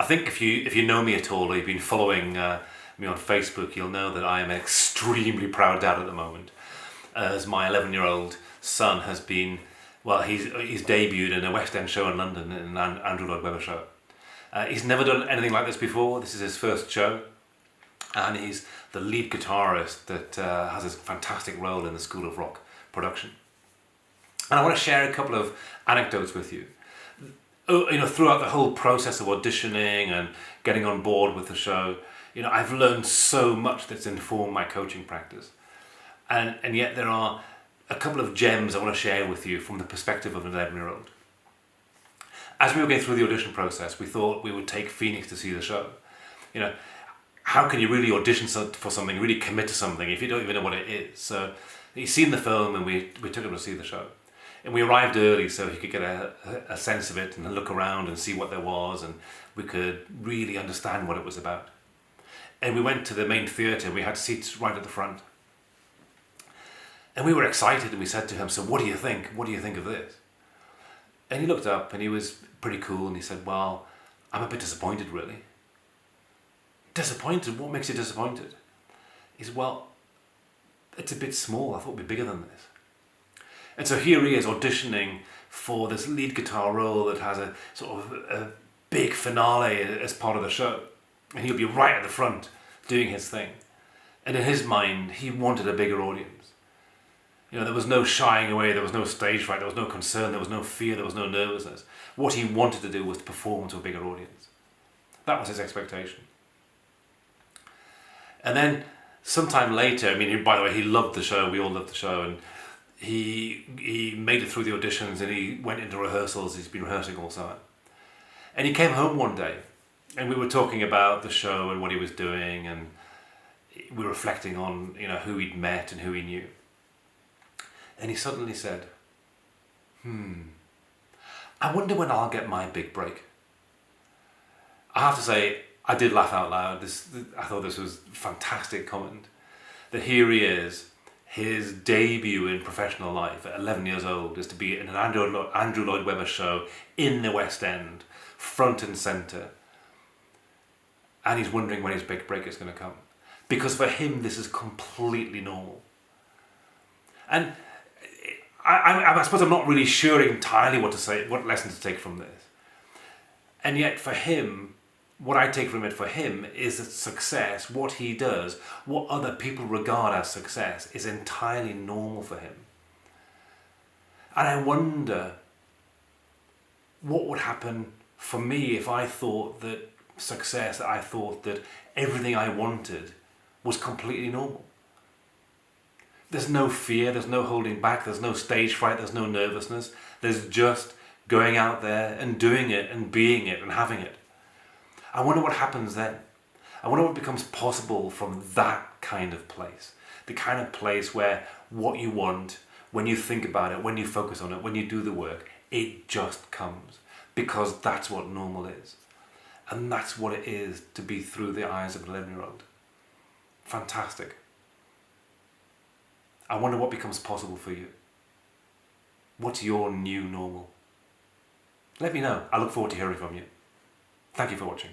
think if you know me at all, or you've been following me on Facebook, you'll know that I am an extremely proud dad at the moment, as my 11-year-old son has been, well, he's debuted in a West End show in London, in an Andrew Lloyd Webber show. He's never done anything like this before. This is his first show, and he's the lead guitarist that has this fantastic role in the School of Rock production. And I want to share a couple of anecdotes with you. Throughout the whole process of auditioning and getting on board with the show, I've learned so much that's informed my coaching practice. And yet there are a couple of gems I want to share with you from the perspective of an 11-year-old. As we were going through the audition process, we thought we would take Phoenix to see the show. How can you really audition for something, really commit to something if you don't even know what it is? So he's seen the film, and we took him to see the show. And we arrived early so he could get a sense of it and look around and see what there was, and we could really understand what it was about. And we went to the main theatre. We had seats right at the front. And we were excited, and we said to him, "So what do you think? What do you think of this?" And he looked up, and he was pretty cool, and he said, "Well, I'm a bit disappointed, really." "Disappointed? What makes you disappointed?" He said, "Well, it's a bit small. I thought it'd be bigger than this." And so here he is auditioning for this lead guitar role that has a sort of a big finale as part of the show. And he'll be right at the front doing his thing. And in his mind, he wanted a bigger audience. There was no shying away, there was no stage fright, there was no concern, there was no fear, there was no nervousness. What he wanted to do was to perform to a bigger audience. That was his expectation. And then sometime later, by the way, he loved the show, we all loved the show, and he made it through the auditions, and he went into rehearsals. He's been rehearsing all summer. And he came home one day, and we were talking about the show and what he was doing, and we were reflecting on who he'd met and who he knew. And he suddenly said, I wonder when I'll get my big break. I have to say, I did laugh out loud. I thought this was a fantastic comment. That here he is, his debut in professional life at 11 years old is to be in an Andrew Lloyd Webber show in the West End, front and centre. And he's wondering when his big break is going to come. Because for him, this is completely normal. And I suppose I'm not really sure entirely what to say, what lesson to take from this. And yet for him, what I take from it for him is that success, what he does, what other people regard as success, is entirely normal for him. And I wonder what would happen for me if I thought that success, I thought that everything I wanted was completely normal. There's no fear, there's no holding back, there's no stage fright, there's no nervousness. There's just going out there and doing it and being it and having it. I wonder what happens then. I wonder what becomes possible from that kind of place. The kind of place where what you want, when you think about it, when you focus on it, when you do the work, it just comes. Because that's what normal is. And that's what it is to be through the eyes of an 11-year-old. Fantastic. I wonder what becomes possible for you. What's your new normal? Let me know. I look forward to hearing from you. Thank you for watching.